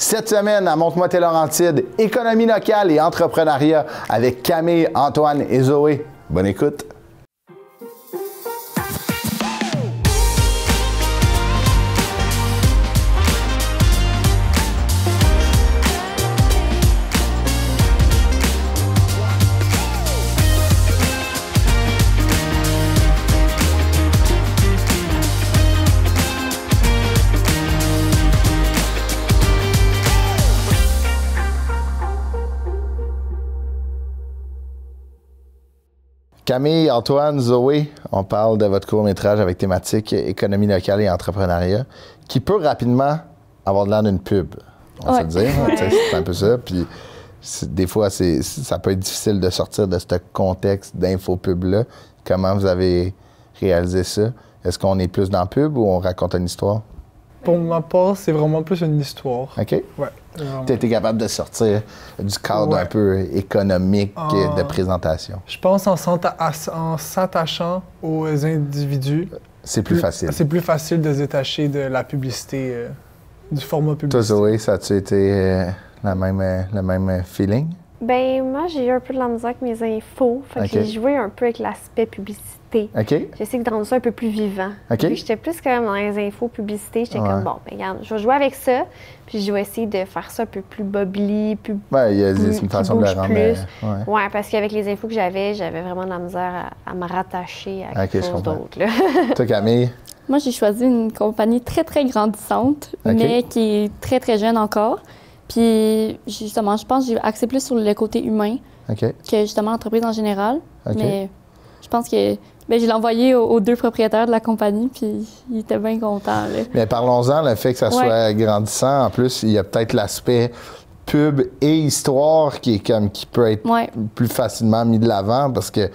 Cette semaine, à Montre-moi tes Laurentides, économie locale et entrepreneuriat avec Camille, Antoine et Zoé. Bonne écoute. Camille, Antoine, Zoé, on parle de votre court-métrage avec thématique économie locale et entrepreneuriat, qui peut rapidement avoir de l'air d'une pub, on va se dire. C'est un peu ça. Puis des fois, ça peut être difficile de sortir de ce contexte d'infopub-là. Comment vous avez réalisé ça? Est-ce qu'on est plus dans la pub ou on raconte une histoire? Pour ma part, c'est vraiment plus une histoire. OK. Ouais. Tu as été capable de sortir du cadre un peu économique de présentation. Je pense en s'attachant aux individus. C'est plus facile. C'est plus facile de se détacher de la publicité, du format publicitaire. Toi, Zoé, ça a-tu été le même feeling? Ben moi, j'ai eu un peu de la misère avec mes infos. Fait que j'ai joué un peu avec l'aspect publicité. J'essaie de rendre ça un peu plus vivant. J'étais plus quand même dans les infos publicité. J'étais comme, bon, ben regarde, je vais jouer avec ça. Puis je vais essayer de faire ça un peu plus bubbly, plus c'est une façon de le rendre. Oui, parce qu'avec les infos que j'avais vraiment de la misère à me rattacher à quelque chose d'autre. Toi, Camille? Moi, j'ai choisi une compagnie très, très grandissante, mais qui est très, très jeune encore. Puis, justement, je pense que j'ai axé plus sur le côté humain que, justement, l'entreprise en général. Mais je pense que je l'ai envoyé aux deux propriétaires de la compagnie, puis ils étaient bien contents. Là. Mais parlons-en, le fait que ça soit grandissant. En plus, il y a peut-être l'aspect pub et histoire qui peut être plus facilement mis de l'avant parce que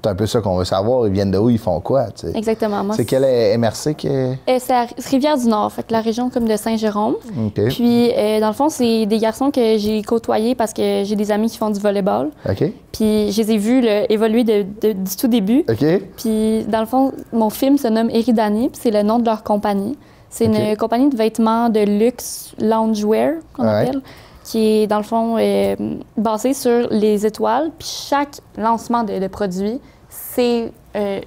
c'est un peu ça qu'on veut savoir. Ils viennent de où, ils font quoi, tu sais. Exactement. C'est quelle MRC que... C'est à Rivière-du-Nord, fait que la région comme de Saint-Jérôme. Puis, dans le fond, c'est des garçons que j'ai côtoyés parce que j'ai des amis qui font du volleyball. Puis, je les ai vus évoluer du tout début. Puis, dans le fond, mon film se nomme Eridani, puis c'est le nom de leur compagnie. C'est une compagnie de vêtements de luxe, loungewear, qu'on appelle, qui est, dans le fond, basée sur les étoiles. Puis chaque lancement de produit, c'est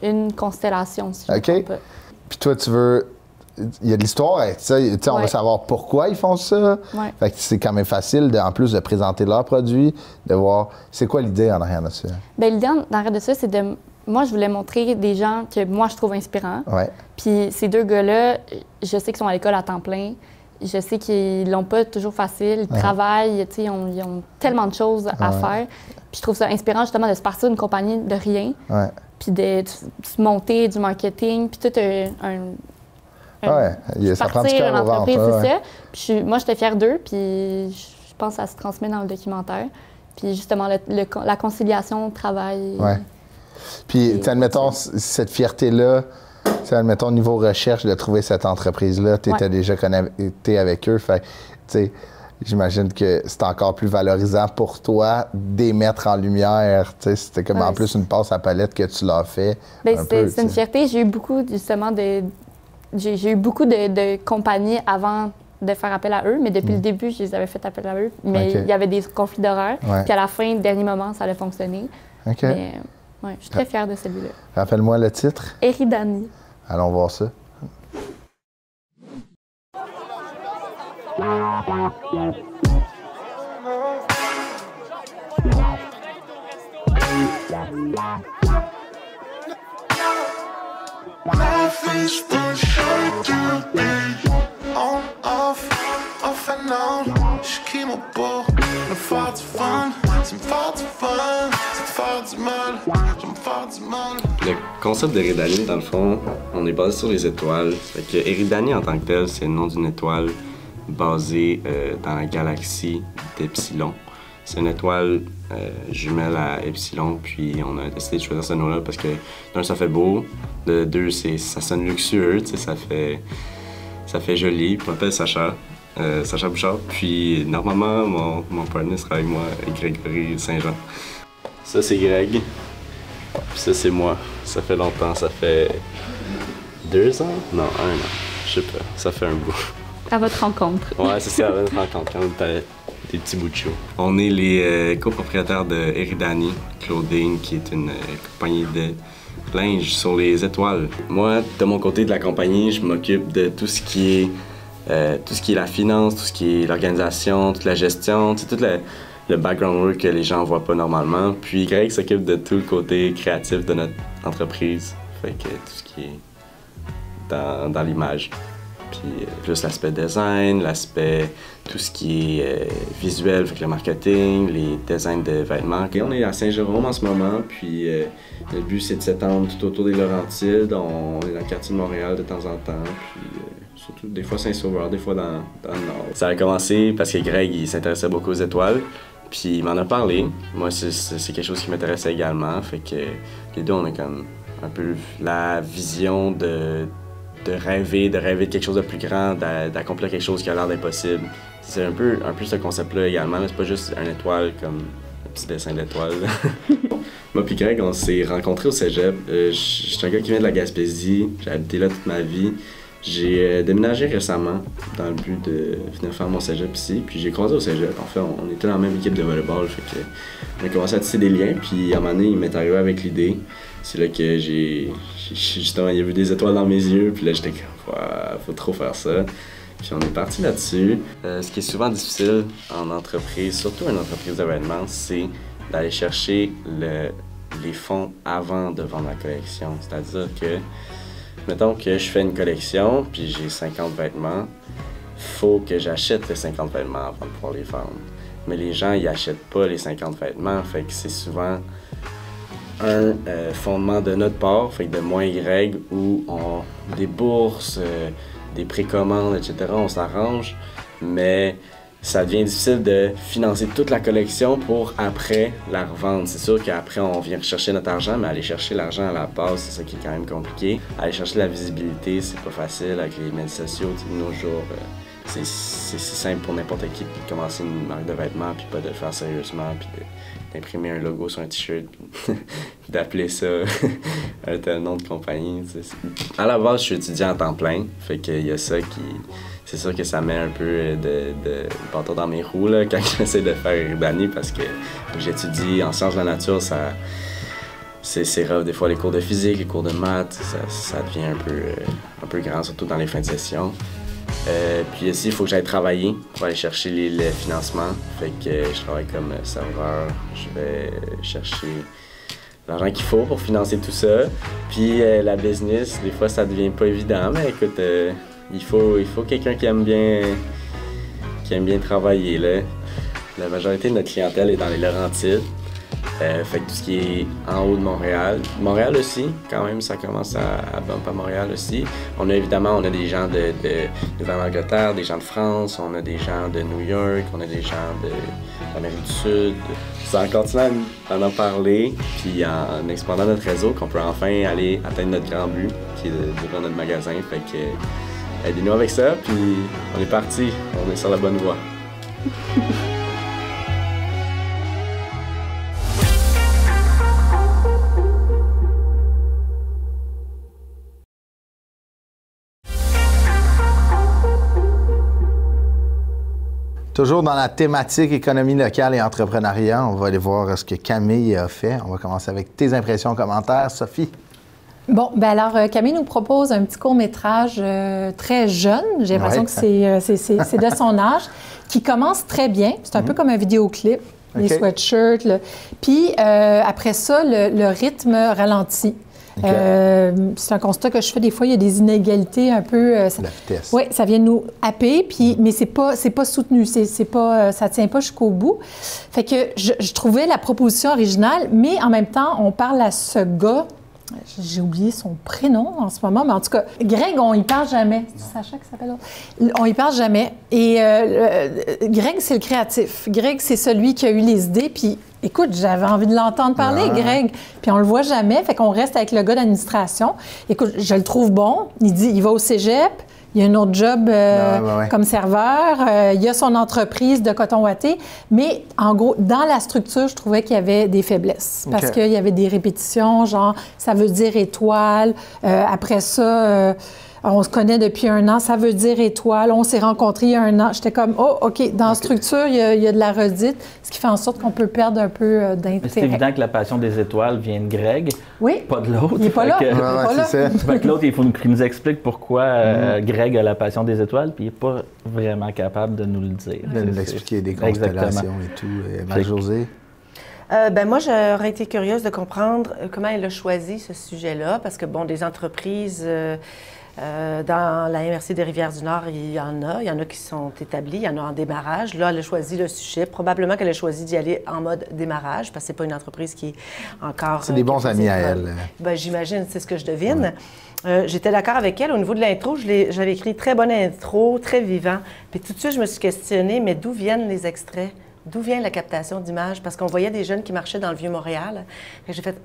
une constellation, si je ne me trompe pas. Puis toi, tu veux... Il y a de l'histoire, on veut savoir pourquoi ils font ça. Fait que c'est quand même facile, en plus de présenter leurs produits, de voir... C'est quoi l'idée en arrière de ça? Bien, l'idée en arrière de ça, c'est de... Moi, je voulais montrer des gens que moi, je trouve inspirants. Puis ces deux gars-là, je sais qu'ils sont à l'école à temps plein. Je sais qu'ils l'ont pas toujours facile, ils travaillent, ils ont tellement de choses à faire. Puis je trouve ça inspirant justement de se partir d'une compagnie de rien, puis de se monter du marketing, puis tout ça prend du partir cœur une au ventre, entreprise, c'est ça. Puis moi, j'étais fière d'eux, puis je pense que ça se transmet dans le documentaire. Puis justement, la conciliation travail. Puis, admettons, cette fierté-là, admettons, au niveau recherche, de trouver cette entreprise-là, tu étais déjà connecté avec eux. Fait tu sais, j'imagine que c'est encore plus valorisant pour toi d'émettre en lumière. Tu sais, c'était comme en plus une passe à palette que tu l'as fait. Bien, c'est une fierté. J'ai eu beaucoup, justement, j'ai eu beaucoup de compagnies avant de faire appel à eux, mais depuis le début, je les avais fait appel à eux. Mais il y avait des conflits d'horaires. Puis à la fin, dernier moment, ça allait fonctionner. Mais, je suis très fière de celui-là. Rappelle-moi le titre. Eridani. Allons voir ça. Le concept d'Eridani, dans le fond, on est basé sur les étoiles. Fait que Eridani en tant que tel, c'est le nom d'une étoile basée dans la galaxie d'Epsilon. C'est une étoile jumelle à Epsilon, puis on a décidé de choisir ce nom-là parce que d'un, ça fait beau, de deux, ça sonne luxueux, ça fait joli. Je m'appelle Sacha Bouchard, puis normalement, mon partner sera avec moi, Grégory Saint-Jean. Ça, c'est Greg, puis ça, c'est moi. Ça fait longtemps, ça fait 2 ans? Non, 1 an. Je sais pas, ça fait un bout. À votre rencontre. Ouais, c'est ça, à votre rencontre, quand on était des petits bouts de show. On est les copropriétaires de Eridani Clothing, qui est une compagnie de linge sur les étoiles. Moi, de mon côté de la compagnie, je m'occupe de tout ce qui est la finance, tout ce qui est l'organisation, toute la gestion, tout le background work que les gens voient pas normalement. Puis Greg s'occupe de tout le côté créatif de notre entreprise. Fait que tout ce qui est dans l'image. Puis plus l'aspect design, l'aspect tout ce qui est visuel, fait que le marketing, les designs de vêtements. Et on est à Saint-Jérôme en ce moment, puis le but c'est de s'étendre tout autour des Laurentides. On est dans le quartier de Montréal de temps en temps, puis surtout des fois Saint-Sauveur, des fois dans le nord. Ça a commencé parce que Greg il s'intéressait beaucoup aux étoiles, puis il m'en a parlé. Moi c'est quelque chose qui m'intéressait également, fait que les deux on a comme un peu la vision de rêver de quelque chose de plus grand, d'accomplir quelque chose qui a l'air d'impossible. C'est un peu ce concept-là également. C'est pas juste une étoile comme un petit dessin d'étoile. Moi puis Greg, on s'est rencontrés au cégep. Je suis un gars qui vient de la Gaspésie. J'ai habité là toute ma vie. J'ai déménagé récemment dans le but de venir faire mon cégep ici. Puis j'ai croisé au cégep. En fait, on était dans la même équipe de volleyball. Fait que on a commencé à tisser des liens. Puis à un moment donné, il m'est arrivé avec l'idée. C'est là que justement, il y a vu des étoiles dans mes yeux, puis là, j'étais comme, faut trop faire ça. Puis on est parti là-dessus. Ce qui est souvent difficile en entreprise, surtout en entreprise de vêtements, c'est d'aller chercher les fonds avant de vendre la collection. C'est-à-dire que, mettons que je fais une collection, puis j'ai 50 vêtements, faut que j'achète les 50 vêtements avant de pouvoir les vendre. Mais les gens, ils achètent pas les 50 vêtements, fait que c'est souvent un fondement de notre part, fait que de moi et Greg, où des bourses, des précommandes, etc., on s'arrange, mais ça devient difficile de financer toute la collection pour après la revendre. C'est sûr qu'après, on vient chercher notre argent, mais aller chercher l'argent à la base, c'est ça qui est quand même compliqué. Aller chercher la visibilité, c'est pas facile avec les médias sociaux de nos jours. C'est si simple pour n'importe qui de commencer une marque de vêtements, puis pas de le faire sérieusement, puis d'imprimer un logo sur un t-shirt, d'appeler ça un tel nom de compagnie. À la base, je suis étudiant à temps plein, fait qu'il y a ça qui... C'est sûr que ça met un peu de bâton dans mes roues là, quand j'essaie de faire Eridani, parce que j'étudie en sciences de la nature, c'est rough. Des fois, les cours de physique, les cours de maths, ça devient un peu grand, surtout dans les fins de session. Puis ici, il faut que j'aille travailler pour aller chercher les financements. Fait que je travaille comme serveur. Je vais chercher l'argent qu'il faut pour financer tout ça. Puis la business, des fois, ça devient pas évident. Mais écoute, il faut quelqu'un qui aime bien travailler, là. La majorité de notre clientèle est dans les Laurentides. Fait que tout ce qui est en haut de Montréal. Montréal aussi, quand même, ça commence à bumper à Montréal aussi. On a des gens de Nouvelle-Angleterre, des gens de France, on a des gens de New York, on a des gens de l'Amérique du Sud. C'est en continuant à en parler, puis en expandant notre réseau, qu'on peut enfin aller atteindre notre grand but, qui est d'ouvrir notre magasin. Fait que aidez-nous avec ça, puis on est parti, on est sur la bonne voie. Toujours dans la thématique économie locale et entrepreneuriat, on va aller voir ce que Camille a fait. On va commencer avec tes impressions, commentaires. Sophie? Bon, bien alors, Camille nous propose un petit court-métrage très jeune. J'ai l'impression que c'est de son âge, qui commence très bien. C'est un peu comme un vidéoclip, les sweatshirts. Puis après ça, le rythme ralentit. C'est un constat que je fais des fois, il y a des inégalités un peu... la vitesse. Oui, ça vient nous happer, puis, mais c'est pas soutenu, ça tient pas jusqu'au bout. Fait que je trouvais la proposition originale, mais en même temps, on parle à ce gars, j'ai oublié son prénom en ce moment, mais en tout cas, Greg, on y parle jamais. C'est Sacha qui s'appelle? On y parle jamais. Et Greg, c'est le créatif. Greg, c'est celui qui a eu les idées, puis écoute, j'avais envie de l'entendre parler, Greg. Puis on le voit jamais, fait qu'on reste avec le gars d'administration. Écoute, je le trouve bon. Il va au cégep, il a un autre job comme serveur, il a son entreprise de coton ouaté. Mais en gros, dans la structure, je trouvais qu'il y avait des faiblesses. Parce qu'il y avait des répétitions, genre, ça veut dire étoile. Après ça... on se connaît depuis 1 an, ça veut dire étoile, on s'est rencontrés il y a 1 an. J'étais comme, oh, OK, dans la structure, il y a de la redite, ce qui fait en sorte qu'on peut perdre un peu d'intérêt. C'est évident que la passion des étoiles vient de Greg, pas de l'autre. Il n'est pas là. L'autre, il faut qu'il nous explique pourquoi Greg a la passion des étoiles, puis il n'est pas vraiment capable de nous le dire. De nous expliquer des constellations et tout. Marie-Josée? Moi, j'aurais été curieuse de comprendre comment elle a choisi ce sujet-là, parce que, bon, des entreprises dans la MRC des Rivières-du-Nord, il y en a qui sont établies, il y en a en démarrage. Là, elle a choisi le sujet. Probablement qu'elle a choisi d'y aller en mode démarrage, parce que c'est pas une entreprise qui est encore... C'est des bons amis à elle. J'imagine, c'est ce que je devine. Ouais. J'étais d'accord avec elle. Au niveau de l'intro, j'avais écrit très bonne intro, très vivant. Puis tout de suite, je me suis questionnée, mais d'où viennent les extraits? D'où vient la captation d'images? Parce qu'on voyait des jeunes qui marchaient dans le Vieux-Montréal. J'ai fait,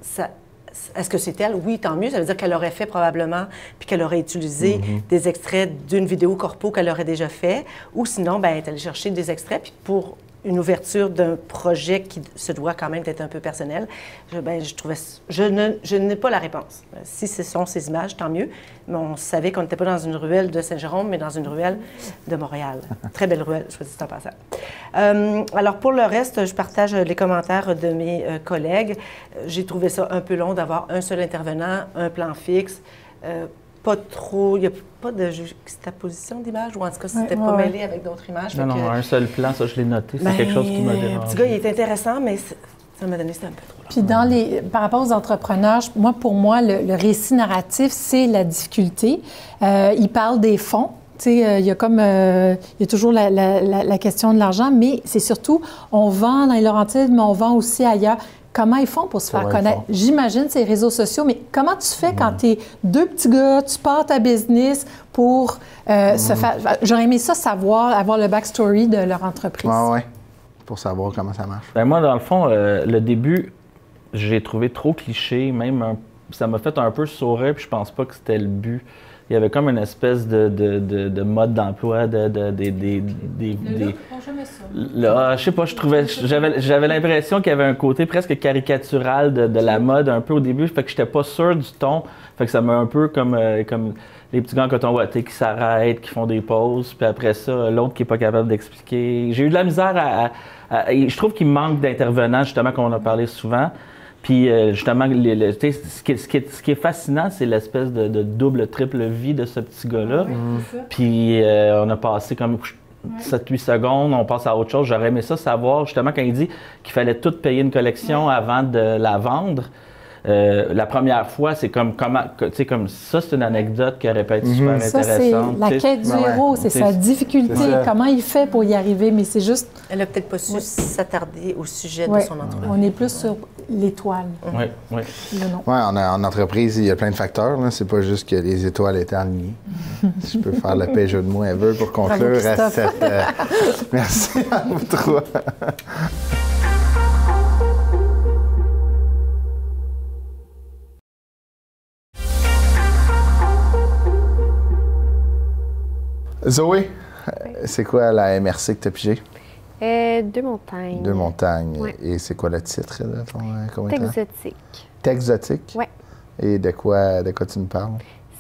est-ce que c'est elle? Oui, tant mieux. Ça veut dire qu'elle aurait fait probablement, puis qu'elle aurait utilisé des extraits d'une vidéo corpo qu'elle aurait déjà fait. Ou sinon, elle est allée chercher des extraits, puis pour une ouverture d'un projet qui se doit quand même d'être un peu personnel, je n'ai pas la réponse. Si ce sont ces images, tant mieux. Mais on savait qu'on n'était pas dans une ruelle de Saint-Jérôme, mais dans une ruelle de Montréal. Très belle ruelle, je dis en passant. Alors, pour le reste, je partage les commentaires de mes collègues. J'ai trouvé ça un peu long d'avoir un seul intervenant, un plan fixe. Pas trop, il n'y a pas de juxtaposition d'images, ou en tout cas, c'était pas mêlé avec d'autres images. Non, un seul plan, ça, je l'ai noté. C'est quelque chose qui m'a dérangé. Le petit gars, il est intéressant, mais ça m'a donné, c'était un peu trop long. Puis par rapport aux entrepreneurs, pour moi, le récit narratif, c'est la difficulté. Il parle des fonds. Il y a toujours la question de l'argent, mais c'est surtout, on vend dans les Laurentides, mais on vend aussi ailleurs. Comment ils font pour se faire connaître? J'imagine ces réseaux sociaux, mais comment tu fais quand tu es 2 petits gars, tu pars ta business pour se faire... J'aurais aimé ça savoir, avoir le backstory de leur entreprise. Oui, pour savoir comment ça marche. Moi, dans le fond, le début, j'ai trouvé trop cliché, ça m'a fait un peu sourire, puis je pense pas que c'était le but. Il y avait comme une espèce de mode d'emploi, je sais pas, j'avais l'impression qu'il y avait un côté presque caricatural de la mode un peu au début, fait que j'étais pas sûr du ton, fait que ça m'a un peu comme les petits gars en coton ouaté qui s'arrêtent, qui font des pauses, puis après ça, l'autre qui est pas capable d'expliquer. J'ai eu de la misère je trouve qu'il manque d'intervenants, justement, comme on a parlé souvent. Puis justement, ce qui est fascinant, c'est l'espèce de double, triple vie de ce petit gars-là. Puis on a passé comme 7-8 secondes, on passe à autre chose. J'aurais aimé ça savoir, justement, quand il dit qu'il fallait tout payer une collection avant de la vendre. La première fois, c'est comme ça, c'est une anecdote qui aurait pu être super intéressante. Ça, c'est la quête du héros, c'est sa difficulté, comment il fait pour y arriver, mais c'est juste... Elle n'a peut-être pas su s'attarder au sujet de son entreprise. On est plus sur l'étoile. Oui. En entreprise, il y a plein de facteurs. C'est pas juste que les étoiles étaient alignées. Si je peux faire le pire jeu de mots ever pour conclure à cette... Merci à vous trois. Zoé, c'est quoi la MRC que tu as pigé? 2 montagnes. 2 montagnes. Ouais. Et c'est quoi le titre de ton Texotique. Texotique? Oui. Et de quoi tu me parles?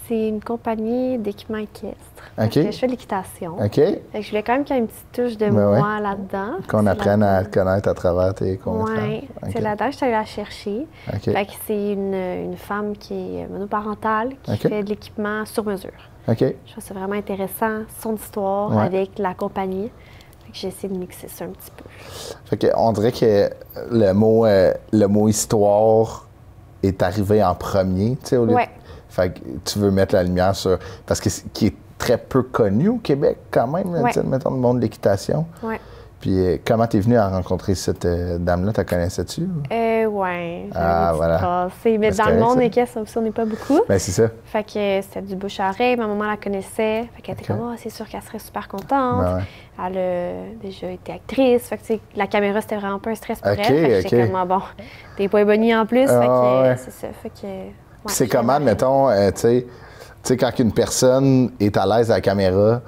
C'est une compagnie d'équipements équestres. OK. Je fais de l'équitation. OK. Fait que je voulais quand même qu'il y ait une petite touche de moi là-dedans. Qu'on apprenne à te connaître à travers tes courts-métrages. Oui, c'est là-dedans que je suis allée la chercher. OK. Fait que c'est une femme qui est monoparentale, qui fait de l'équipement sur mesure. OK. Je trouve que c'est vraiment intéressant, son histoire avec la compagnie. Fait que j'ai essayé de mixer ça un petit peu. Fait que on dirait que le mot histoire est arrivé en premier, tu sais, au lieu de... Fait que tu veux mettre la lumière sur... Parce que qui est très peu connu au Québec, quand même, mettons, le monde de l'équitation. Oui. Puis comment t'es venue à rencontrer cette dame-là? Tu la connaissais-tu? Oui. Voilà. Mais dans le monde équestre, on n'est pas beaucoup. Bien, c'est ça. Fait que c'était du bouche à oreille. Ma maman la connaissait. Fait qu'elle était comme, c'est sûr qu'elle serait super contente. Elle a déjà été actrice. Fait que la caméra, c'était vraiment pas un stress pour elle. Fait que j'étais comme, bon, t'es pas bonnie en plus. Fait que c'est ça. Fait que... c'est comment, mettons, tu sais, quand une personne est à l'aise à la caméra,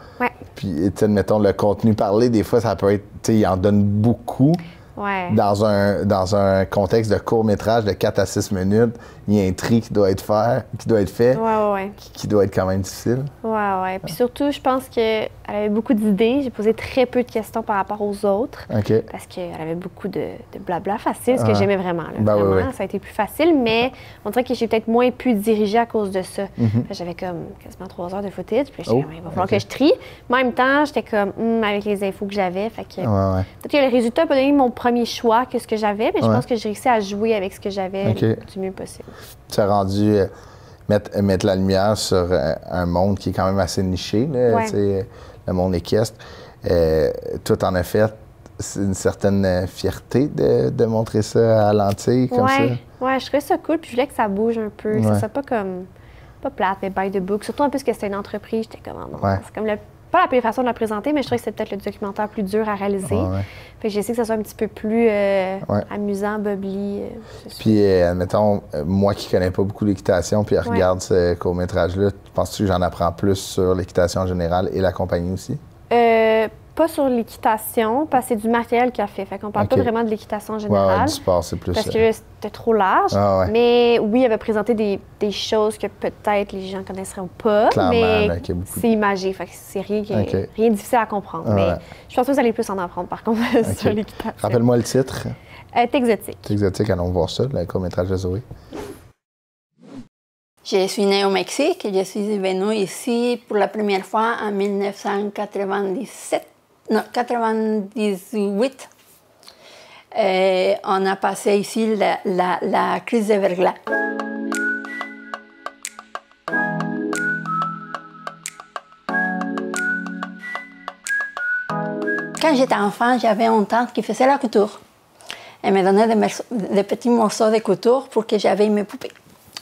puis, mettons, le contenu parlé, des fois, ça peut être, tu sais, il en donne beaucoup. dans un contexte de court-métrage de 4 à 6 minutes, il y a un tri qui doit être fait, qui doit être quand même difficile. Oui. Puis surtout, je pense qu'elle avait beaucoup d'idées. J'ai posé très peu de questions par rapport aux autres. Parce qu'elle avait beaucoup de blabla facile, ce que j'aimais vraiment. Vraiment, ça a été plus facile, mais on dirait que j'ai peut-être moins pu diriger à cause de ça. J'avais comme quasiment 3 heures de footage, puis j'étais comme, il va falloir que je trie. Mais en même temps, j'étais comme, avec les infos que j'avais, fait que... Peut-être que le résultat n'a pas donné mon premier choix que ce que j'avais, mais je pense que j'ai réussi à jouer avec ce que j'avais du mieux possible. Tu as rendu mettre la lumière sur un monde qui est quand même assez niché, là, le monde équestre. Toi, t'en as fait une certaine fierté de montrer ça à l'entier comme ça? Oui, je trouvais ça cool, puis je voulais que ça bouge un peu, que ça soit pas comme, pas plate, mais by the book. Surtout en plus que c'était une entreprise, j'étais comme, c'est comme pas la pire façon de la présenter, mais je trouvais que c'était peut-être le documentaire plus dur à réaliser. Fait que j'ai essayé que ça soit un petit peu plus amusant, bubbly. Puis, admettons, moi qui connais pas beaucoup l'équitation, puis regarde ce court-métrage-là, penses-tu que j'en apprends plus sur l'équitation en général et la compagnie aussi? Pas sur l'équitation, parce que c'est du matériel qu'elle fait. Fait qu'on parle pas vraiment de l'équitation en général. Du sport, c'est plus... Parce que c'était trop large. Mais oui, elle va présenter des choses que peut-être les gens connaisseraient pas. Clairement, mais c'est imagé. Fait que c'est rien de difficile à comprendre. Mais je pense que vous allez plus en apprendre, par contre, sur l'équitation. Rappelle-moi le titre. T'exotique. T'exotique, allons voir ça, le court-métrage de Zoé. Je suis née au Mexique. Je suis venue ici pour la première fois en 1998. On a passé ici la crise de verglas. Quand j'étais enfant, j'avais une tante qui faisait la couture. Elle me donnait des petits morceaux de couture pour que j'aille mes poupées.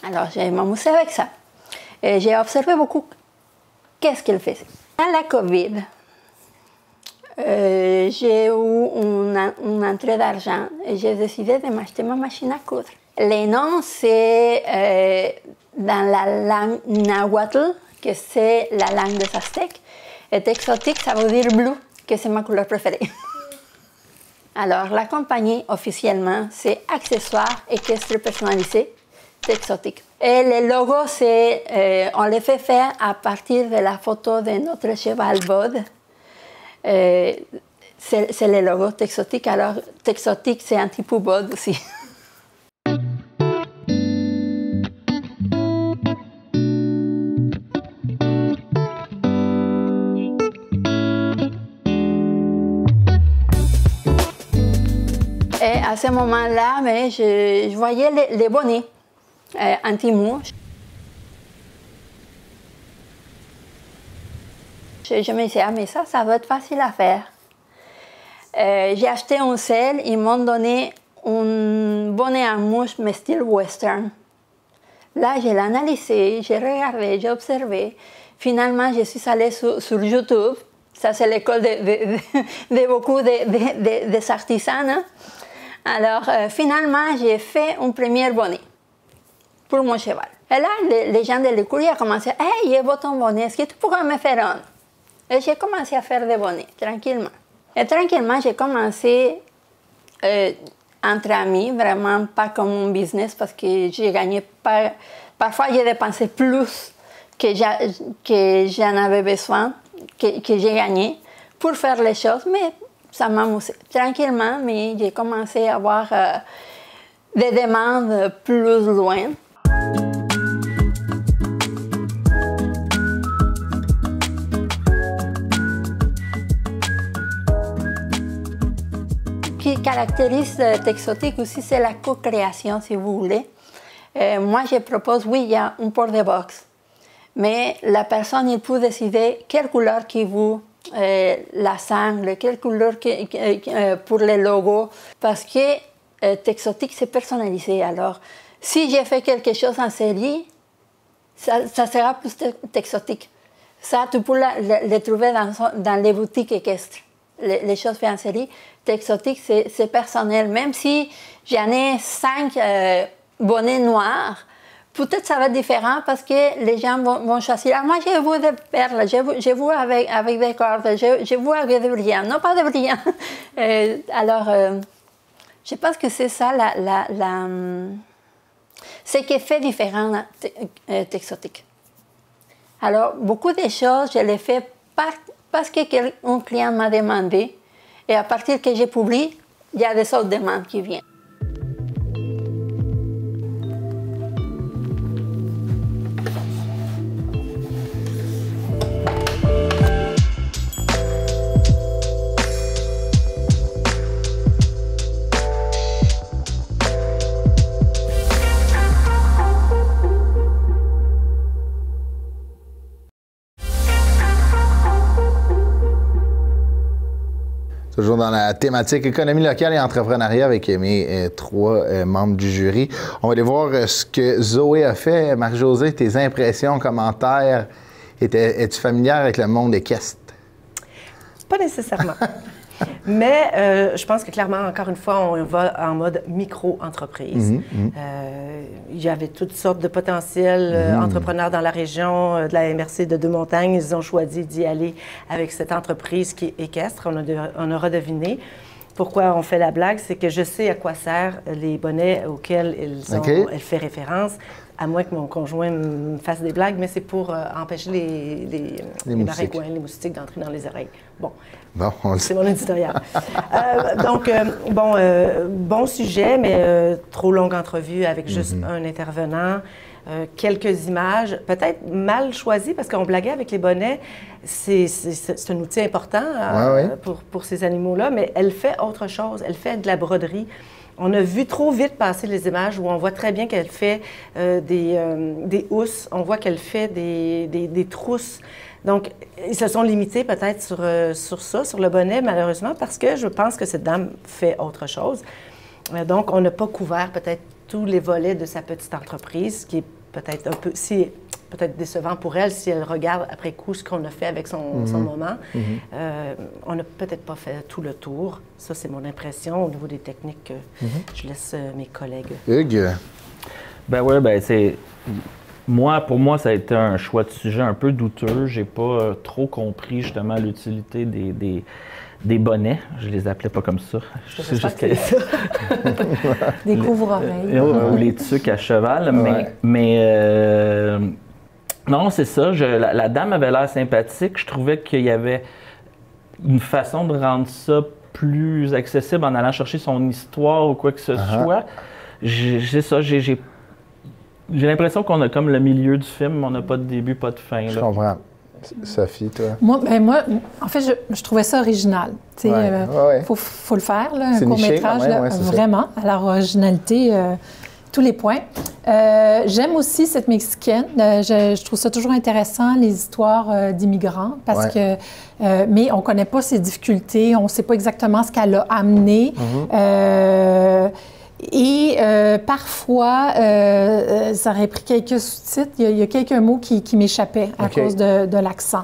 Alors, j'ai m'amusé avec ça. Et j'ai observé beaucoup qu'est-ce qu'elle faisait. Dans la COVID, j'ai eu une entrée d'argent et j'ai décidé de m'acheter ma machine à coudre. Le nom, c'est dans la langue nahuatl, que c'est la langue des Aztèques. Et exotique, ça veut dire bleu, que c'est ma couleur préférée. Alors, la compagnie, officiellement, c'est Accessoires équestres personnalisés Texotic. Et le logo, on le fait faire à partir de la photo de notre cheval Bod. C'est le logo Texotic. Alors, Texotic, c'est un petit peu Bod aussi. Et à ce moment-là, je voyais les bonnets anti-mouches. Je me disais, mais ça va être facile à faire. J'ai acheté un sel, ils m'ont donné un bonnet à mouche, mais style western. Là, je l'ai analysé, j'ai regardé, j'ai observé. Finalement, je suis allée sur YouTube. Ça, c'est l'école de beaucoup des artisans. Hein? Alors, finalement, j'ai fait un premier bonnet pour mon cheval. Et là, les gens de l'écurie ont commencé, « Hey, j'ai ton bonnet, est-ce que tu pourrais me faire un? » Et j'ai commencé à faire des bonnets, tranquillement. Et tranquillement, j'ai commencé entre amis, vraiment pas comme un business, parce que j'ai gagné pas... Parfois, j'ai dépensé plus que j'en avais besoin, que j'ai gagné, pour faire les choses, mais ça m'amusait. Tranquillement, mais j'ai commencé à avoir des demandes plus loin. Ce qui caractérise Texotic aussi, c'est la co-création, si vous voulez. Moi, je propose, oui, il y a un port de box, mais la personne, il peut décider quelle couleur qui veut la sangle, quelle couleur pour le logo, parce que Texotic, c'est personnalisé. Alors, si j'ai fait quelque chose en série, ça sera plus Texotic. Ça, tu peux le trouver dans les boutiques équestres. Les choses faites en série, Texotic, c'est personnel. Même si j'en ai 5 bonnets noirs, peut-être ça va être différent parce que les gens vont choisir. Alors moi, j'ai vu des perles, j'ai vu avec des cordes, j'ai vu avec des brillants, non pas de brillants. Alors, Je pense que c'est ça ce qui fait différent Texotique. Alors, beaucoup de choses, je les fais parce qu'un client m'a demandé. Et à partir que je publie, il y a des autres demandes qui viennent. Toujours dans la thématique économie locale et entrepreneuriat avec mes 3 membres du jury. On va aller voir ce que Zoé a fait. Marie-Josée, tes impressions, commentaires. Es-tu familière avec le monde équestre? Pas nécessairement. Mais je pense que clairement, encore une fois, on va en mode micro-entreprise. Il y avait toutes sortes de potentiels entrepreneurs dans la région de la MRC de Deux-Montagnes. Ils ont choisi d'y aller avec cette entreprise qui est équestre. On aura deviné. Pourquoi on fait la blague, c'est que je sais à quoi servent les bonnets auxquels elle fait référence, à moins que mon conjoint me fasse des blagues, mais c'est pour empêcher les maringouins, les moustiques d'entrer dans les oreilles. Bon, c'est mon éditorial. Bon sujet, mais trop longue entrevue avec juste un intervenant. Quelques images, peut-être mal choisies, parce qu'on blaguait avec les bonnets. C'est un outil important pour ces animaux-là, mais elle fait autre chose. Elle fait de la broderie. On a vu trop vite passer les images où on voit très bien qu'elle fait des housses, on voit qu'elle fait des trousses. Donc, ils se sont limités peut-être sur ça, sur le bonnet, malheureusement, parce que je pense que cette dame fait autre chose. Donc, on n'a pas couvert peut-être tous les volets de sa petite entreprise, qui est peut-être un peu, peut-être décevant pour elle si elle regarde après coup ce qu'on a fait avec son moment. On n'a peut-être pas fait tout le tour. Ça, c'est mon impression au niveau des techniques. Je laisse mes collègues. Hugues? C'est... Pour moi, ça a été un choix de sujet un peu douteux. J'ai pas trop compris justement l'utilité des bonnets. Je les appelais pas comme ça. C'est juste des couvre-oreilles. Ou les tuques à cheval. Mais non, c'est ça. La dame avait l'air sympathique. Je trouvais qu'il y avait une façon de rendre ça plus accessible en allant chercher son histoire ou quoi que ce soit. J'ai l'impression qu'on a comme le milieu du film, on n'a pas de début, pas de fin. Là. Je comprends. Sophie, toi? Moi, en fait, je trouvais ça original. Faut le faire, là, un court-métrage, vraiment, à l'originalité, tous les points. J'aime aussi cette Mexicaine. Je trouve ça toujours intéressant, les histoires d'immigrants, parce que... mais on ne connaît pas ses difficultés, on ne sait pas exactement ce qu'elle a amené. Et parfois, ça aurait pris quelques sous-titres. Il y a quelques mots qui m'échappaient à cause de l'accent.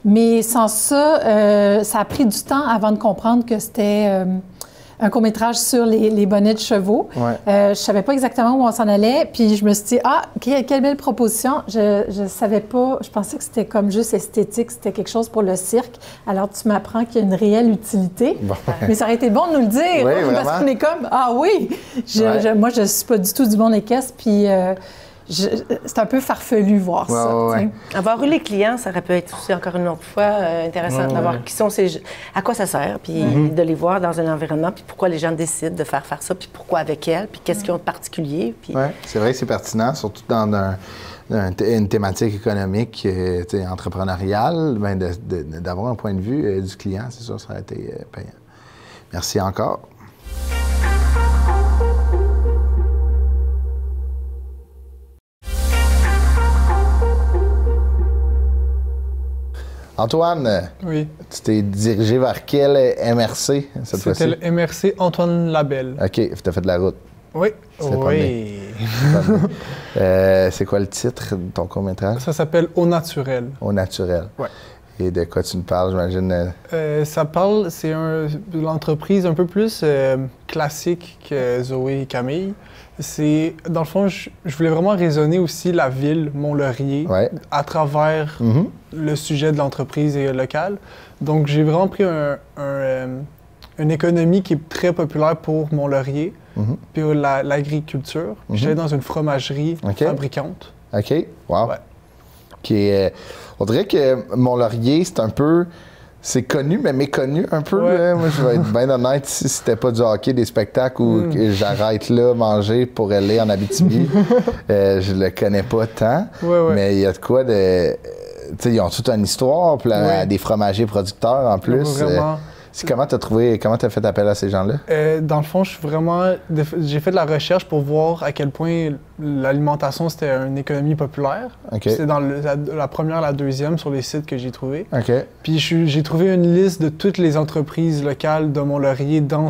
Mais sans ça, ça a pris du temps avant de comprendre que c'était un court-métrage sur les bonnets de chevaux. Je ne savais pas exactement où on s'en allait. Puis je me suis dit, quelle belle proposition. Je ne savais pas, je pensais que c'était comme juste esthétique, c'était quelque chose pour le cirque. Alors tu m'apprends qu'il y a une réelle utilité. Mais ça aurait été bon de nous le dire, parce qu'on est comme, moi je ne suis pas du tout du monde équestre, puis c'est un peu farfelu voir ça. Avoir eu les clients, ça aurait pu être aussi encore une autre fois intéressant de savoir qui sont à quoi ça sert, puis de les voir dans un environnement, puis pourquoi les gens décident de faire ça, puis pourquoi avec elle, puis qu'est-ce qu'ils ont de particulier. Puis... c'est vrai que c'est pertinent, surtout dans une thématique économique, entrepreneuriale, d'avoir un point de vue du client, c'est sûr, ça aurait été payant. Merci encore. Antoine, tu t'es dirigé vers quel MRC cette fois-ci? C'était le MRC Antoine Labelle. OK, tu as fait de la route. Oui. C'est quoi le titre de ton court-métrage? Ça s'appelle Au naturel. Au naturel. Oui. Et de quoi tu nous parles, j'imagine? Ça parle, c'est l'entreprise un peu plus classique que Zoé et Camille. Dans le fond, je voulais vraiment raisonner aussi la ville, Mont-Laurier, à travers le sujet de l'entreprise locale. Donc, j'ai vraiment pris une économie qui est très populaire pour Mont-Laurier, puis l'agriculture. J'allais dans une fromagerie fabricante. OK, wow. Ouais. On dirait que Mont-Laurier, c'est un peu... C'est connu, mais méconnu un peu. Ouais. Moi, je vais être bien honnête, si c'était pas du hockey, des spectacles où j'arrête là, manger pour aller en Abitibi, je le connais pas tant. Mais il y a de quoi de... Tu sais, ils ont toute une histoire, puis des fromagers producteurs en plus. Vraiment. Comment t'as fait appel à ces gens-là? Dans le fond, j'ai fait de la recherche pour voir à quel point l'alimentation, c'était une économie populaire. C'était dans la première, la deuxième sur les sites que j'ai trouvés. Puis j'ai trouvé une liste de toutes les entreprises locales de Mont-Laurier dans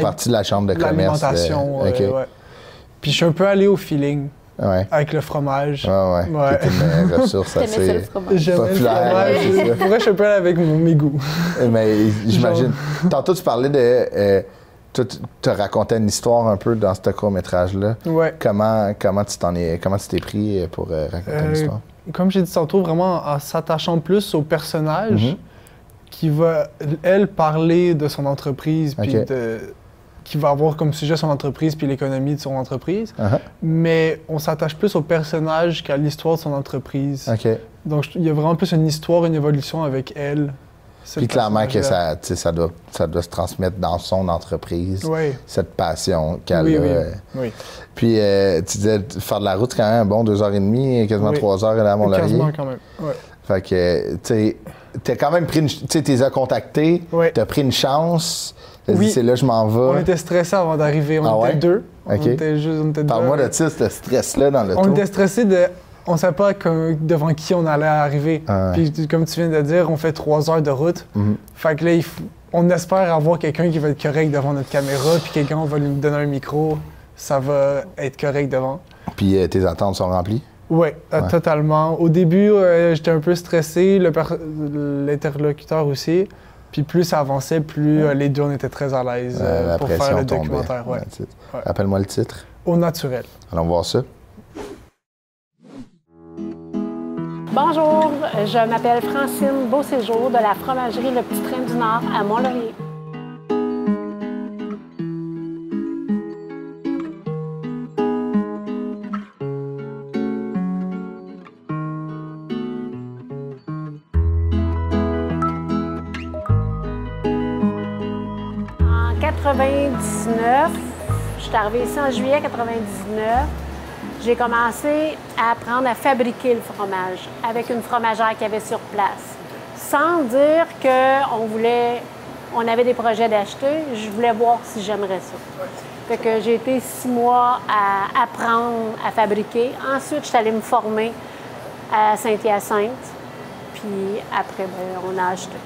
partie de la chambre de commerce. L'alimentation, Puis je suis un peu allé au feeling. Avec le fromage. C'était une ressource assez populaire. Pour vrai, je suis un peu allé avec mes goûts. Mais j'imagine. Tantôt, tu parlais de... tu te racontais une histoire un peu dans ce court-métrage-là. Comment tu t'es pris pour raconter l'histoire? Comme j'ai dit tantôt, vraiment en s'attachant plus au personnage qui va, elle, parler de son entreprise, puis qui va avoir comme sujet son entreprise puis l'économie de son entreprise. Mais on s'attache plus au personnage qu'à l'histoire de son entreprise. Donc, il y a vraiment plus une histoire, une évolution avec elle. Puis clairement que ça doit se transmettre dans son entreprise, cette passion qu'elle a. Puis tu disais, faire de la route, c'est quand même un bon 2h30, quasiment 3 heures à Mont-Laurier. Quasiment quand même, Fait que, tu sais, t'as quand même pris tu les as contactés, t'as pris une chance. C'est là que je m'en vais. On était stressés avant d'arriver. On était deux. On était deux. Parle-moi de ça, ce stress-là dans le tour. On était stressés on ne savait pas devant qui on allait arriver. Puis comme tu viens de dire, on fait 3 heures de route. Fait que là, on espère avoir quelqu'un qui va être correct devant notre caméra, puis quelqu'un va lui donner un micro, ça va être correct devant. Puis tes attentes sont remplies? Oui, totalement. Au début, j'étais un peu stressé, l'interlocuteur aussi. Puis plus ça avançait, plus les deux, on était très à l'aise pour faire le documentaire. Appelle-moi le titre. Au naturel. Allons voir ça. Bonjour, je m'appelle Francine Beauséjour de la fromagerie Le Petit Train du Nord à Mont-Laurier. En 99, je suis arrivée ici en juillet 99. J'ai commencé à apprendre à fabriquer le fromage avec une fromagère qu'il y avait sur place. Sans dire qu'on avait des projets d'acheter, je voulais voir si j'aimerais ça. Fait que j'ai été 6 mois à apprendre à fabriquer. Ensuite, je suis allée me former à Saint-Hyacinthe. Puis après, on a acheté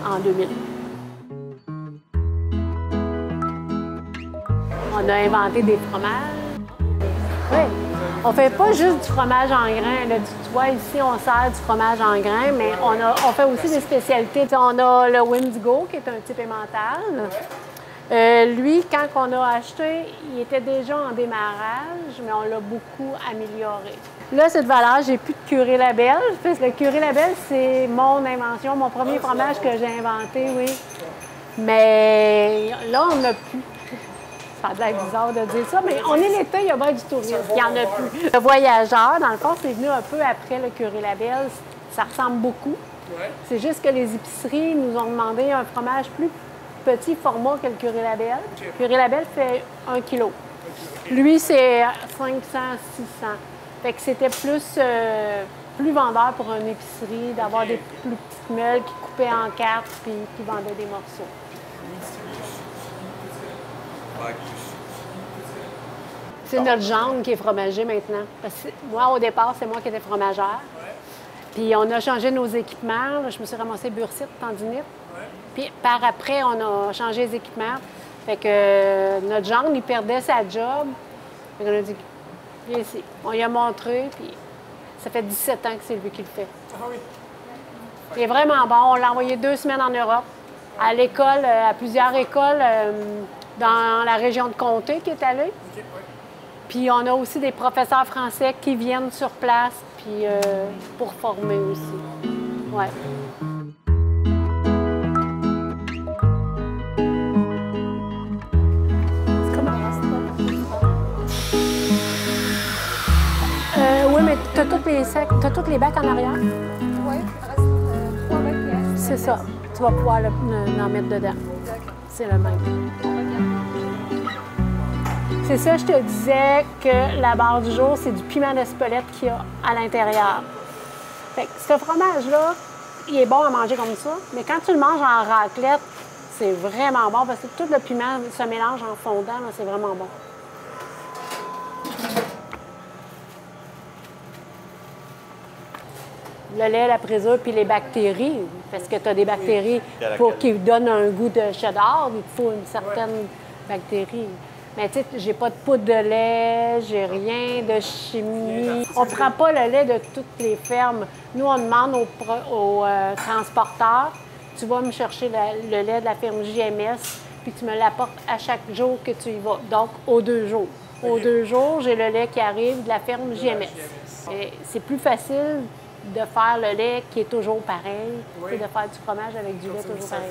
en 2000. On a inventé des fromages. Oui. On fait pas juste du fromage en grains. Là. Tu vois, ici, on sert du fromage en grains, mais on fait aussi des spécialités. On a le Windigo, qui est un type emmental. Lui, quand on a acheté, il était déjà en démarrage, mais on l'a beaucoup amélioré. Là, cette valeur, j'ai plus de curé label. Le curé label, c'est mon invention, mon premier fromage que j'ai inventé, oui. Mais là, on n'a plus. Ça a l'air bizarre de dire ça, mais on est l'été, il y a bien du tourisme, il n'y en a plus. Le voyageur, dans le fond, c'est venu un peu après le curé label. Ça ressemble beaucoup. C'est juste que les épiceries nous ont demandé un fromage plus petit format que le curé label. Le curé label fait 1 kilo. Lui, c'est 500, 600. Fait que c'était plus vendeur pour une épicerie d'avoir des plus petites meules qui coupaient en 4 puis qui vendaient des morceaux. C'est notre gendre qui est fromager maintenant. Parce que moi, au départ, c'est moi qui étais fromagère. Puis on a changé nos équipements. Là, je me suis ramassée bursite, tendinite. Puis par après, on a changé les équipements. Fait que notre gendre, il perdait sa job. Fait qu'on a dit, viens ici. On lui a montré, puis ça fait 17 ans que c'est lui qui le fait. Ah oui. Il est vraiment bon. On l'a envoyé 2 semaines en Europe, à l'école, à plusieurs écoles dans la région de Comté qui est allé. Puis on a aussi des professeurs français qui viennent sur place puis pour former aussi. Ouais. T'as tous les bacs en arrière? Oui, il reste 3 bacs. C'est ça. Tu vas pouvoir en mettre dedans. C'est le même. C'est ça, je te disais que la barre du jour, c'est du piment d'Espelette qu'il y a à l'intérieur. Fait que ce fromage-là, il est bon à manger comme ça, mais quand tu le manges en raclette, c'est vraiment bon parce que tout le piment se mélange en fondant, c'est vraiment bon. Le lait, la présure, puis les bactéries, parce que tu as des bactéries pour qu'ils donnent un goût de cheddar, il faut une certaine bactérie. Mais tu sais, j'ai pas de poudre de lait, j'ai rien de chimie. On prend pas le lait de toutes les fermes. Nous, on demande aux transporteurs, tu vas me chercher le lait de la ferme JMS, puis tu me l'apportes à chaque jour que tu y vas. Donc, aux 2 jours. Aux 2 jours, j'ai le lait qui arrive de la ferme JMS. C'est plus facile de faire le lait qui est toujours pareil, oui. De faire du fromage avec du lait toujours pareil.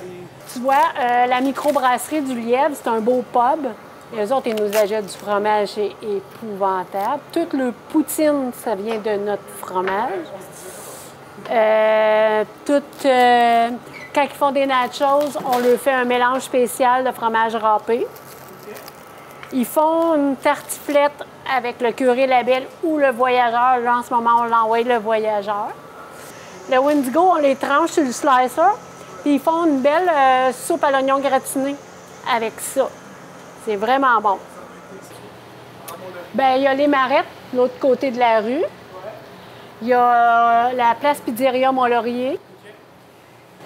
Tu vois, la microbrasserie du Lièvre, c'est un beau pub. Et eux autres, ils nous achètent du fromage épouvantable. Toute le poutine, ça vient de notre fromage. Quand ils font des nachos, on leur fait un mélange spécial de fromage râpé. Ils font une tartiflette avec le curé label ou le voyageur. Là, en ce moment, on l'envoie le voyageur. Le Wendigo, on les tranche sur le slicer. Puis ils font une belle soupe à l'oignon gratiné avec ça. C'est vraiment bon. Bien, il y a les Marettes, de l'autre côté de la rue. Il y a la place Pizzeria Mont-Laurier.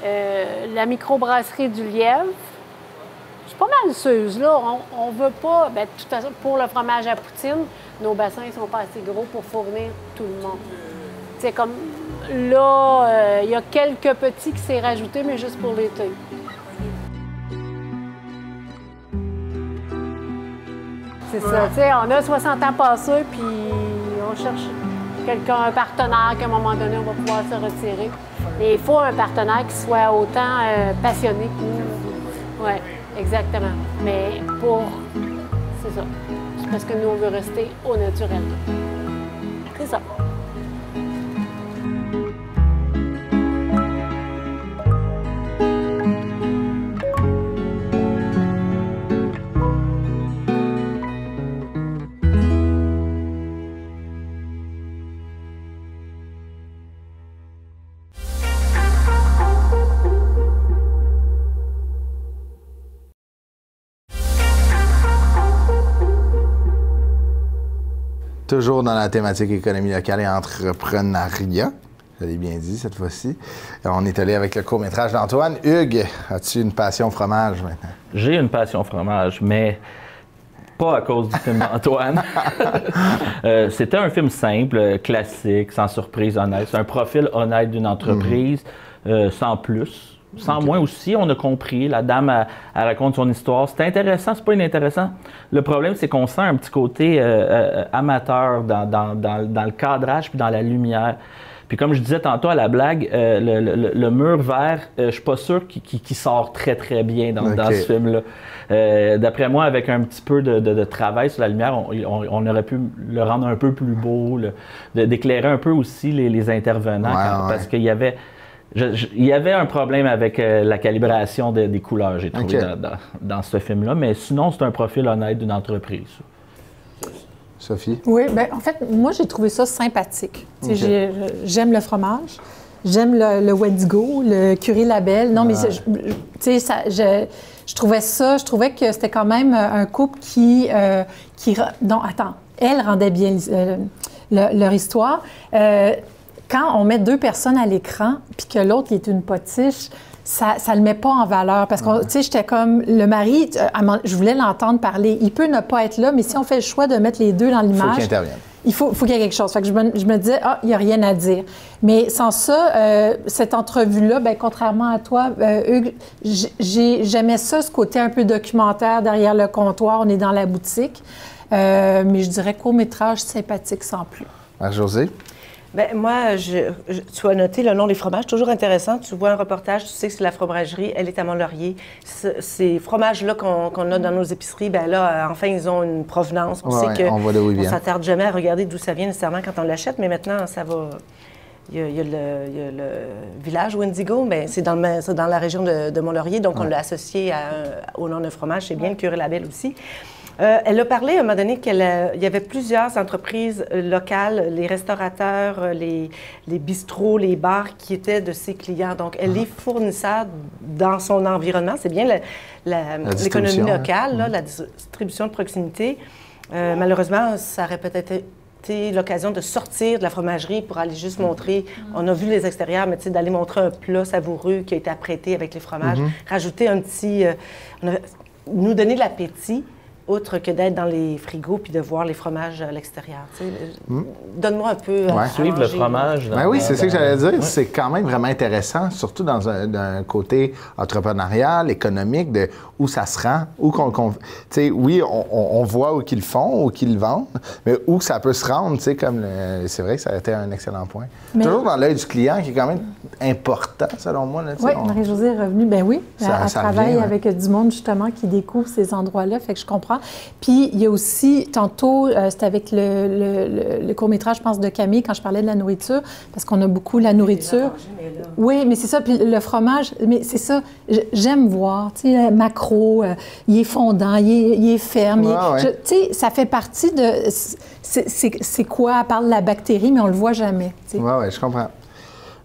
La microbrasserie du Lièvre. Je suis pas mal sûre, là. On veut pas... Bien, de toute façon, pour le fromage à poutine, nos bassins ne sont pas assez gros pour fournir tout le monde. C'est comme... Là, il y a quelques petits qui s'est rajouté, mais juste pour l'été. C'est ça, tu sais, on a 60 ans passés, puis on cherche un partenaire qu'à un moment donné, on va pouvoir se retirer. Et il faut un partenaire qui soit autant passionné que nous. Oui, exactement. Mais c'est ça. C'est parce que nous, on veut rester au naturel. C'est ça. Toujours dans la thématique économie locale et entrepreneuriat. Je l'ai bien dit cette fois-ci. On est allé avec le court-métrage d'Antoine. Hugues, as-tu une passion fromage maintenant? J'ai une passion fromage, mais pas à cause du film d'Antoine. C'était un film simple, classique, sans surprise, honnête. C'est un profil honnête d'une entreprise, sans plus. Sans moins aussi, on a compris. La dame, elle raconte son histoire. C'est intéressant, c'est pas inintéressant. Le problème, c'est qu'on sent un petit côté amateur dans le cadrage puis dans la lumière. Puis comme je disais tantôt à la blague, le mur vert, je suis pas sûr qu'il sort très, très bien dans ce film-là. D'après moi, avec un petit peu de travail sur la lumière, on aurait pu le rendre un peu plus beau, d'éclairer un peu aussi les intervenants, parce qu'il y avait... Il y avait un problème avec la calibration des couleurs, j'ai trouvé, dans ce film-là. Mais sinon, c'est un profil honnête d'une entreprise. Sophie? Oui, bien, en fait, moi, j'ai trouvé ça sympathique. J'aime le fromage, j'aime le Wendigo, le curé label. Non, mais je trouvais que c'était quand même un couple qui non, attends, elle rendait bien leur histoire. Quand on met 2 personnes à l'écran, puis que l'autre est une potiche, ça le met pas en valeur. Parce que, tu sais, j'étais comme, le mari, je voulais l'entendre parler. Il peut ne pas être là, mais si on fait le choix de mettre les 2 dans l'image... Il faut qu'il intervienne. Il faut qu'il y ait quelque chose. Fait que je me disais, il n'y a rien à dire. Mais sans ça, cette entrevue-là, bien, contrairement à toi, Hugues, j'aimais ça, ce côté un peu documentaire derrière le comptoir. On est dans la boutique. Mais je dirais court-métrage sympathique sans plus. Marie-Josée? Bien, moi, tu as noté le nom des fromages, toujours intéressant. Tu vois un reportage, tu sais que c'est la fromagerie, elle est à Mont-Laurier. Ces fromages-là qu'on a dans nos épiceries, bien là, enfin, ils ont une provenance. On sait qu'on ne s'attarde jamais à regarder d'où ça vient nécessairement quand on l'achète, mais maintenant, ça va... Il y a le village Wendigo, mais c'est dans la région de Mont-Laurier, donc on l'a associé au nom d'un fromage. C'est bien le curé Labelle aussi. Elle a parlé à un moment donné qu'il y avait plusieurs entreprises locales, les restaurateurs, les bistrots, les bars qui étaient de ses clients. Donc, elle est fournisseur dans son environnement. C'est bien l'économie locale, là, la distribution de proximité. Malheureusement, ça aurait peut-être été l'occasion de sortir de la fromagerie pour aller juste montrer, on a vu les extérieurs, mais d'aller montrer un plat savoureux qui a été apprêté avec les fromages, rajouter un petit... nous donner de l'appétit, outre que d'être dans les frigos puis de voir les fromages à l'extérieur. Donne-moi un peu... Suivre le fromage. Oui, c'est ça que j'allais dire. C'est quand même vraiment intéressant, surtout dans un côté entrepreneurial, économique, de où ça se rend, où oui, on voit où qu'ils le font, où qu'ils le vendent, mais où ça peut se rendre, comme c'est vrai que ça a été un excellent point. Mais... Toujours dans l'œil du client, qui est quand même important, selon moi. Oui, Marie-Josée est revenue, bien oui. Elle travaille avec du monde, justement, qui découvre ces endroits-là, fait que je comprends. Puis, il y a aussi, tantôt, c'était avec le court-métrage, je pense, de Camille, quand je parlais de la nourriture, parce qu'on a beaucoup la nourriture. Oui, mais c'est ça. Puis le fromage, mais c'est ça, j'aime voir, tu sais, macro, il est fondant, il est ferme. Tu sais, ça fait partie de... C'est quoi? Elle parle de la bactérie, mais on le voit jamais. Oui, je comprends.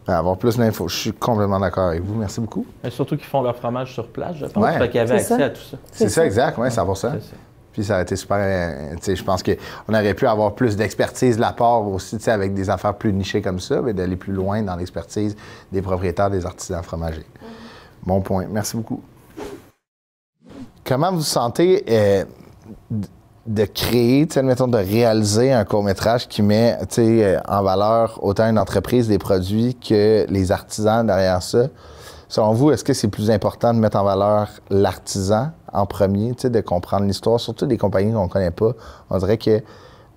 Avoir plus d'infos. Je suis complètement d'accord avec vous. Merci beaucoup. Et surtout qu'ils font leur fromage sur place, je pense. Fait qu'il y avait accès à tout ça. C'est ça, exact. Oui, 100%. Puis ça a été super... je pense qu'on aurait pu avoir plus d'expertise de la part aussi, avec des affaires plus nichées comme ça, mais d'aller plus loin dans l'expertise des propriétaires, des artisans fromagers. Bon point. Merci beaucoup. Comment vous sentez de créer, admettons, de réaliser un court-métrage qui met en valeur autant une entreprise, des produits, que les artisans derrière ça? Selon vous, est-ce que c'est plus important de mettre en valeur l'artisan en premier, de comprendre l'histoire, surtout des compagnies qu'on ne connaît pas? On dirait que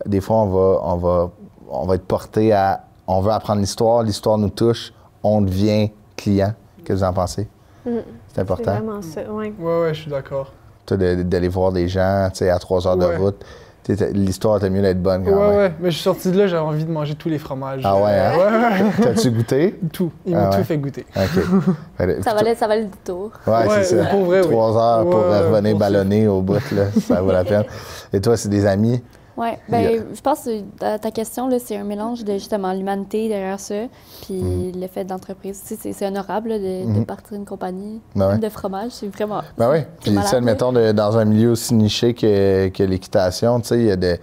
des fois, on va être porté à... On veut apprendre l'histoire nous touche, on devient client. Qu'est-ce que vous en pensez? C'est important. C'est vraiment ça, oui. Oui, je suis d'accord. D'aller voir des gens, à 3 heures de route. L'histoire était mieux d'être bonne quand même. Oui, mais je suis sorti de là, j'avais envie de manger tous les fromages. Ah ouais, hein? Ouais. T'as-tu goûté? Tout. Ils m'ont tout fait goûter. OK. Ça valait le détour. Oui, c'est ça. Pour vrai, 3 heures pour revenir ballonner au bout, là, ça vaut la peine. Et toi, c'est des amis? Oui, bien, je pense que ta question, là, c'est un mélange de justement l'humanité derrière ça, puis le fait d'entreprise. C'est honorable là, de partir d'une compagnie de fromage, c'est vraiment. Ben oui, puis admettons, dans un milieu aussi niché que l'équitation, tu sais, il y a des.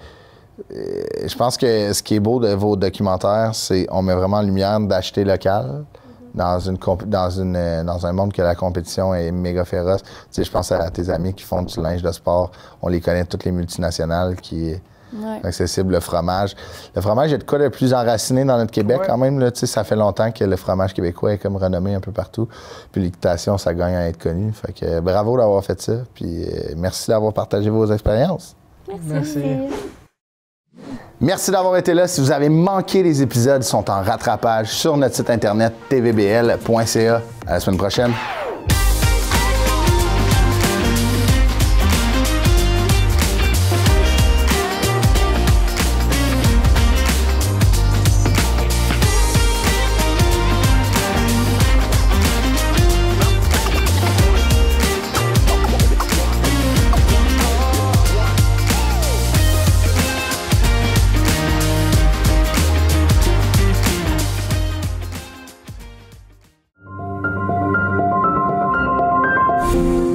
Je pense que ce qui est beau de vos documentaires, c'est on met vraiment en lumière d'acheter local. Dans un monde que la compétition est méga féroce. Tu sais, je pense à tes amis qui font du linge de sport. On les connaît, toutes les multinationales qui est accessible, le fromage. Le fromage, il y a de quoi de plus enraciné dans notre Québec quand même. Là, tu sais, ça fait longtemps que le fromage québécois est comme renommé un peu partout. Puis l'équitation, ça gagne à être connu. Fait que bravo d'avoir fait ça. Puis merci d'avoir partagé vos expériences. Merci. Merci d'avoir été là. Si vous avez manqué les épisodes, ils sont en rattrapage sur notre site internet tvbl.ca. À la semaine prochaine. you.